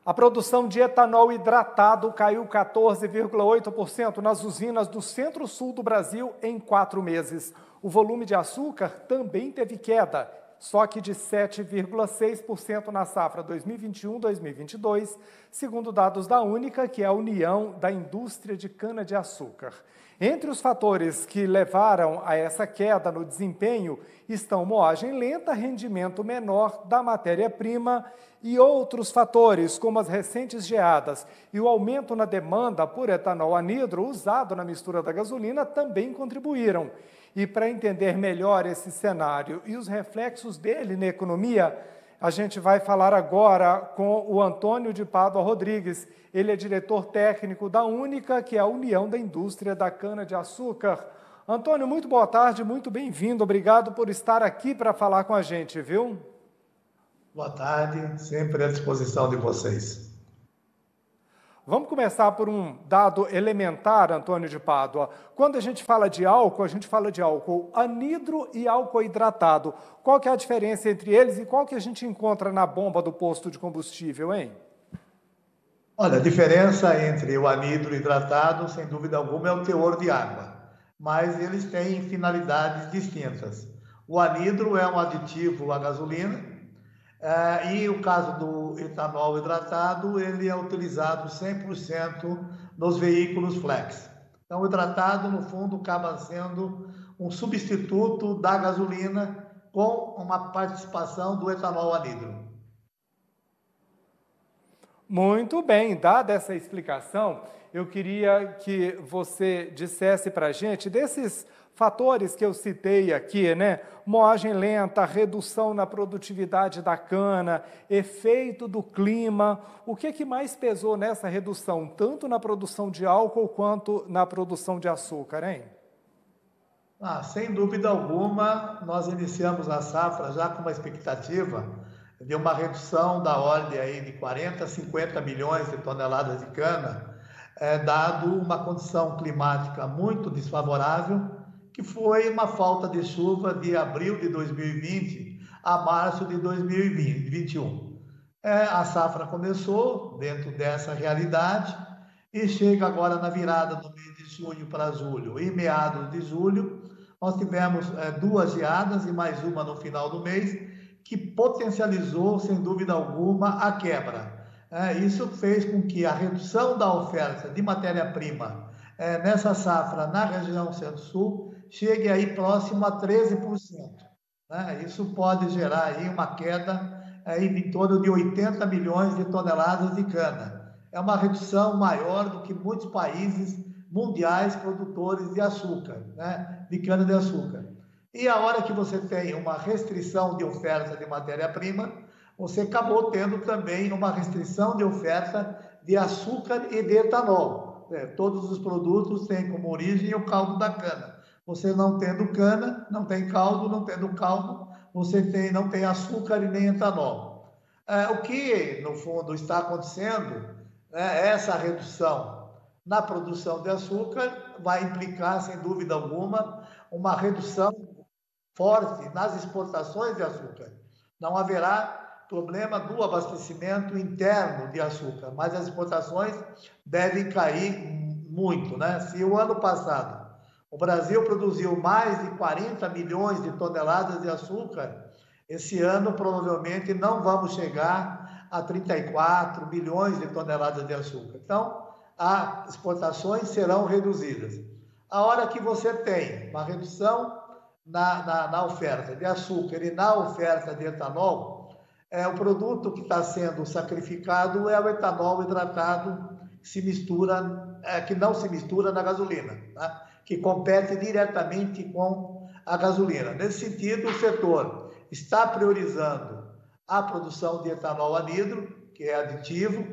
A produção de etanol hidratado caiu 14,8% nas usinas do centro-sul do Brasil em 4 meses. O volume de açúcar também teve queda, só que de 7,6% na safra 2021-2022, segundo dados da Única, que é a União da Indústria de Cana-de-Açúcar. Entre os fatores que levaram a essa queda no desempenho estão moagem lenta, rendimento menor da matéria-prima e outros fatores, como as recentes geadas e o aumento na demanda por etanol anidro usado na mistura da gasolina também contribuíram. E para entender melhor esse cenário e os reflexos dele na economia, a gente vai falar agora com o Antônio de Pádua Rodrigues. Ele é diretor técnico da Única, que é a União da Indústria da Cana-de-Açúcar. Antônio, muito boa tarde, muito bem-vindo. Obrigado por estar aqui para falar com a gente, viu? Boa tarde, sempre à disposição de vocês. Vamos começar por um dado elementar, Antônio de Pádua. Quando a gente fala de álcool anidro e álcool hidratado. Qual que é a diferença entre eles e qual que a gente encontra na bomba do posto de combustível, hein? Olha, a diferença entre o anidro hidratado, sem dúvida alguma, é o teor de água, mas eles têm finalidades distintas. O anidro é um aditivo à gasolina, e o caso do etanol hidratado, ele é utilizado 100% nos veículos flex. Então, o hidratado, no fundo, acaba sendo um substituto da gasolina com uma participação do etanol anidro. Muito bem, dada essa explicação, eu queria que você dissesse para a gente desses fatores que eu citei aqui, né? Moagem lenta, redução na produtividade da cana, efeito do clima. O que mais pesou nessa redução, tanto na produção de álcool quanto na produção de açúcar, hein? Sem dúvida alguma, nós iniciamos a safra já com uma expectativa de uma redução da ordem aí de 40 a 50 milhões de toneladas de cana, dado uma condição climática muito desfavorável, que foi uma falta de chuva de abril de 2020 a março de 2021. A safra começou dentro dessa realidade e chega agora na virada do mês de junho para julho e meados de julho, nós tivemos 2 geadas e mais uma no final do mês, que potencializou, sem dúvida alguma, a quebra. Isso fez com que a redução da oferta de matéria-prima nessa safra na região Centro-Sul chegue aí próximo a 13%. Isso pode gerar aí uma queda aí em torno de 80 milhões de toneladas de cana. É uma redução maior do que muitos países mundiais produtores de açúcar, de cana-de-açúcar. E a hora que você tem uma restrição de oferta de matéria-prima, você acabou tendo também uma restrição de oferta de açúcar e de etanol. Todos os produtos têm como origem o caldo da cana. Você não tendo cana, não tem caldo, não tendo caldo, você não tem açúcar e nem etanol. O que, no fundo, está acontecendo, essa redução na produção de açúcar vai implicar, sem dúvida alguma, uma redução forte nas exportações de açúcar. Não haverá problema do abastecimento interno de açúcar, mas as exportações devem cair muito, Se o ano passado o Brasil produziu mais de 40 milhões de toneladas de açúcar, esse ano provavelmente não vamos chegar a 34 milhões de toneladas de açúcar. Então, as exportações serão reduzidas. A hora que você tem uma redução na oferta de açúcar e na oferta de etanol, o produto que está sendo sacrificado é o etanol hidratado que não se mistura na gasolina, que compete diretamente com a gasolina. Nesse sentido, o setor está priorizando a produção de etanol anidro, que é aditivo,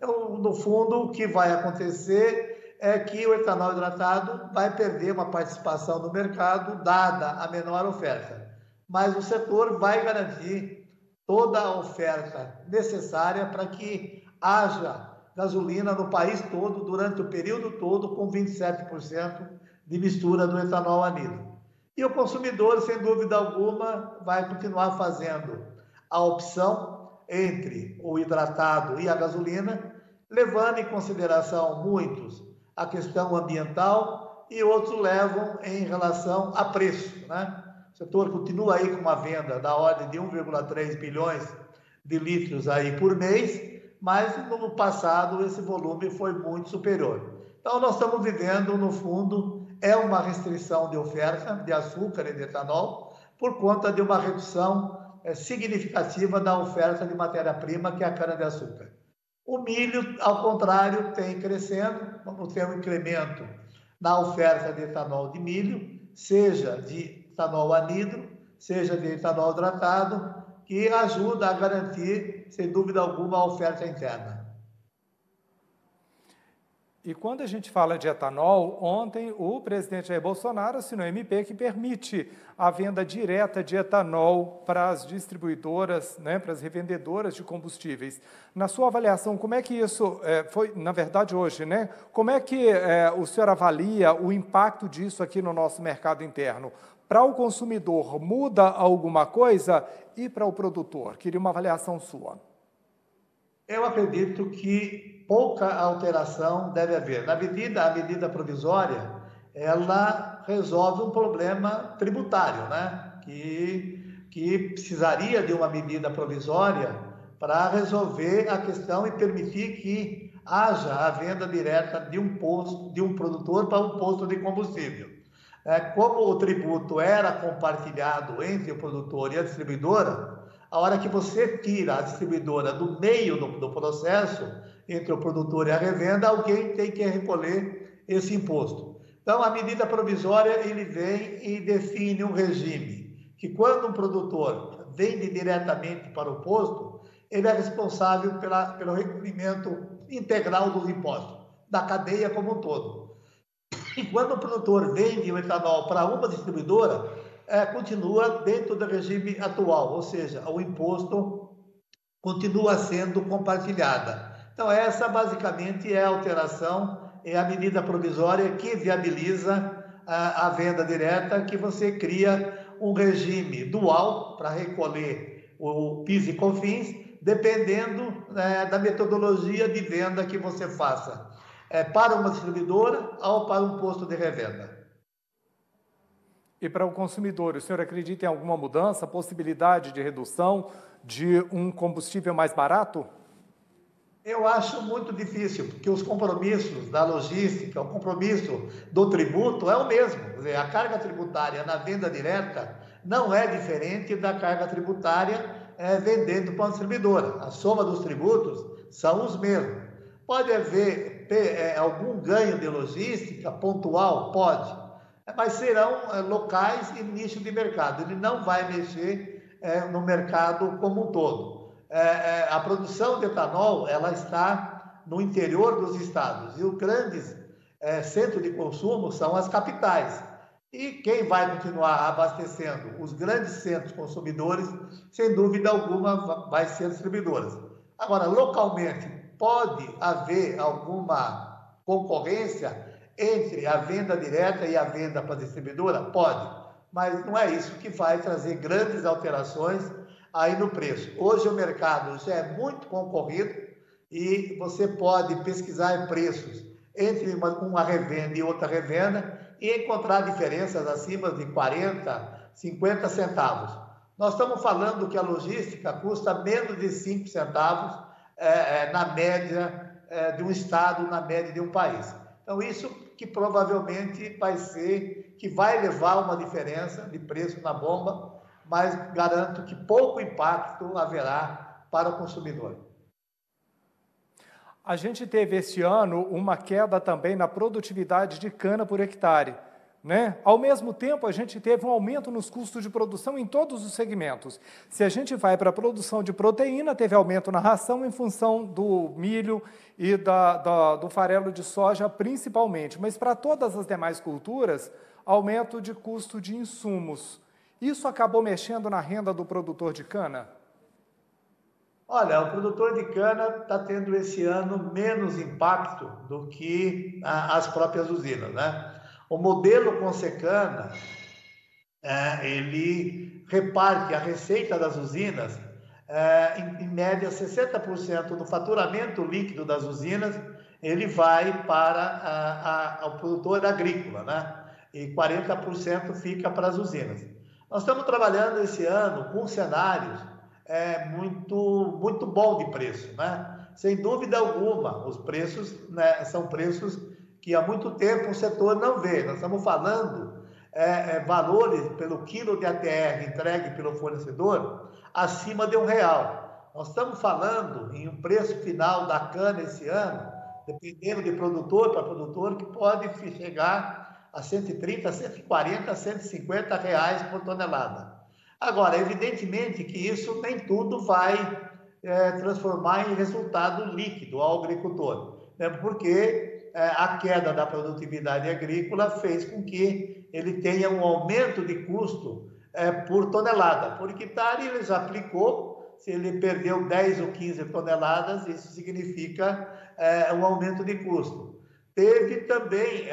No fundo, o que vai acontecer é que o etanol hidratado vai perder uma participação no mercado, dada a menor oferta. Mas o setor vai garantir toda a oferta necessária para que haja gasolina no país todo, durante o período todo, com 27% de mistura do etanol anidro. E o consumidor, sem dúvida alguma, vai continuar fazendo a opção entre o hidratado e a gasolina, levando em consideração muitos a questão ambiental e outros levam em relação a preço, né? O setor continua aí com uma venda da ordem de 1,3 bilhões de litros aí por mês, mas no passado esse volume foi muito superior. Então nós estamos vivendo, no fundo, uma restrição de oferta de açúcar e de etanol por conta de uma redução significativa da oferta de matéria-prima, que é a cana-de-açúcar. O milho, ao contrário, tem crescendo, vamos ter um incremento na oferta de etanol de milho, seja de etanol anidro, seja de etanol hidratado, que ajuda a garantir, sem dúvida alguma, a oferta interna. E quando a gente fala de etanol, ontem o presidente Jair Bolsonaro assinou MP que permite a venda direta de etanol para as distribuidoras, né, para as revendedoras de combustíveis. Na sua avaliação, como é que isso foi, na verdade, hoje, né? Como é que o senhor avalia o impacto disso aqui no nosso mercado interno? Para o consumidor, muda alguma coisa? E para o produtor? Queria uma avaliação sua. Eu acredito que pouca alteração deve haver. A medida provisória, ela resolve um problema tributário, né? Que precisaria de uma medida provisória para resolver a questão e permitir que haja a venda direta de um produtor para um posto de combustível. Como o tributo era compartilhado entre o produtor e a distribuidora, a hora que você tira a distribuidora do meio do processo, entre o produtor e a revenda, alguém tem que recolher esse imposto. Então, a medida provisória, ele vem e define um regime que quando um produtor vende diretamente para o posto, ele é responsável pelo recolhimento integral dos impostos, da cadeia como um todo. E quando o produtor vende o etanol para uma distribuidora, continua dentro do regime atual, ou seja, o imposto continua sendo compartilhada. Então, essa basicamente é a alteração, é a medida provisória que viabiliza a venda direta, que você cria um regime dual para recolher o PIS e COFINS, dependendo da metodologia de venda que você faça. Para uma distribuidora ou para um posto de revenda. E para o consumidor, o senhor acredita em alguma mudança, possibilidade de redução de um combustível mais barato? Eu acho muito difícil, porque os compromissos da logística, o compromisso do tributo é o mesmo. Quer dizer, a carga tributária na venda direta não é diferente da carga tributária vendendo para uma distribuidora. A soma dos tributos são os mesmos. Pode haver algum ganho de logística pontual? Pode, mas serão locais e nicho de mercado. Ele não vai mexer no mercado como um todo. A produção de etanol, ela está no interior dos estados e os grandes centros de consumo são as capitais. E quem vai continuar abastecendo os grandes centros consumidores, sem dúvida alguma, vai ser distribuidoras. Agora, localmente, pode haver alguma concorrência entre a venda direta e a venda para a distribuidora? Pode, mas não é isso que vai trazer grandes alterações aí no preço. Hoje o mercado já é muito concorrido e você pode pesquisar preços entre uma revenda e outra revenda e encontrar diferenças acima de 40, 50 centavos. Nós estamos falando que a logística custa menos de 5 centavos na média de um estado, na média de um país. Então, isso que provavelmente vai ser, que vai levar uma diferença de preço na bomba, mas garanto que pouco impacto haverá para o consumidor. A gente teve esse ano uma queda também na produtividade de cana por hectare, né? Ao mesmo tempo, a gente teve um aumento nos custos de produção em todos os segmentos. Se a gente vai para a produção de proteína, teve aumento na ração em função do milho e do farelo de soja, principalmente. Mas para todas as demais culturas, aumento de custo de insumos. Isso acabou mexendo na renda do produtor de cana? Olha, o produtor de cana está tendo esse ano menos impacto do que as próprias usinas, né? O modelo Consecana, ele reparte a receita das usinas em média, 60% do faturamento líquido das usinas, ele vai para o produtor agrícola, né? E 40% fica para as usinas. Nós estamos trabalhando esse ano com cenários muito bom de preço, né? Sem dúvida alguma, os preços, né, são preços que há muito tempo o setor não vê. Nós estamos falando valores pelo quilo de ATR entregue pelo fornecedor acima de R$1. Nós estamos falando em um preço final da cana esse ano, dependendo de produtor para produtor, que pode chegar a 130, 140, 150 reais por tonelada. Agora, evidentemente que isso nem tudo vai transformar em resultado líquido ao agricultor, né? Porque a queda da produtividade agrícola fez com que ele tenha um aumento de custo por tonelada. Por hectare, ele já aplicou, se ele perdeu 10 ou 15 toneladas, isso significa um aumento de custo. Teve também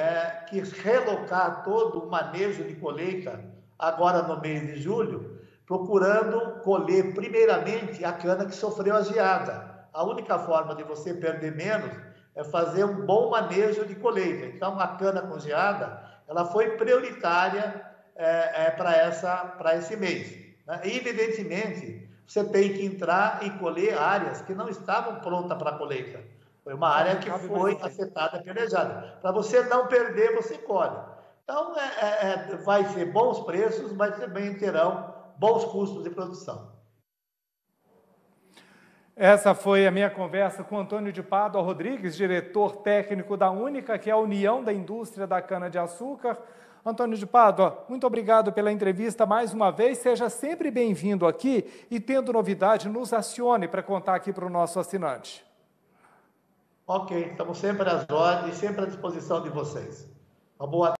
que relocar todo o manejo de colheita, agora no mês de julho, procurando colher primeiramente a cana que sofreu a geada. A única forma de você perder menos é fazer um bom manejo de colheita. Então, a cana com geada, ela foi prioritária para esse mês, né? E, evidentemente, você tem que entrar e colher áreas que não estavam prontas para a colheita. Foi uma área que foi afetada pela geada. Para você não perder, você colhe. Então, vai ser bons preços, mas também terão bons custos de produção. Essa foi a minha conversa com Antônio de Pádua Rodrigues, diretor técnico da Única, que é a União da Indústria da Cana-de-Açúcar. Antônio de Pádua, muito obrigado pela entrevista mais uma vez. Seja sempre bem-vindo aqui e, tendo novidade, nos acione para contar aqui para o nosso assinante. Ok, estamos sempre às ordens, sempre à disposição de vocês. Uma boa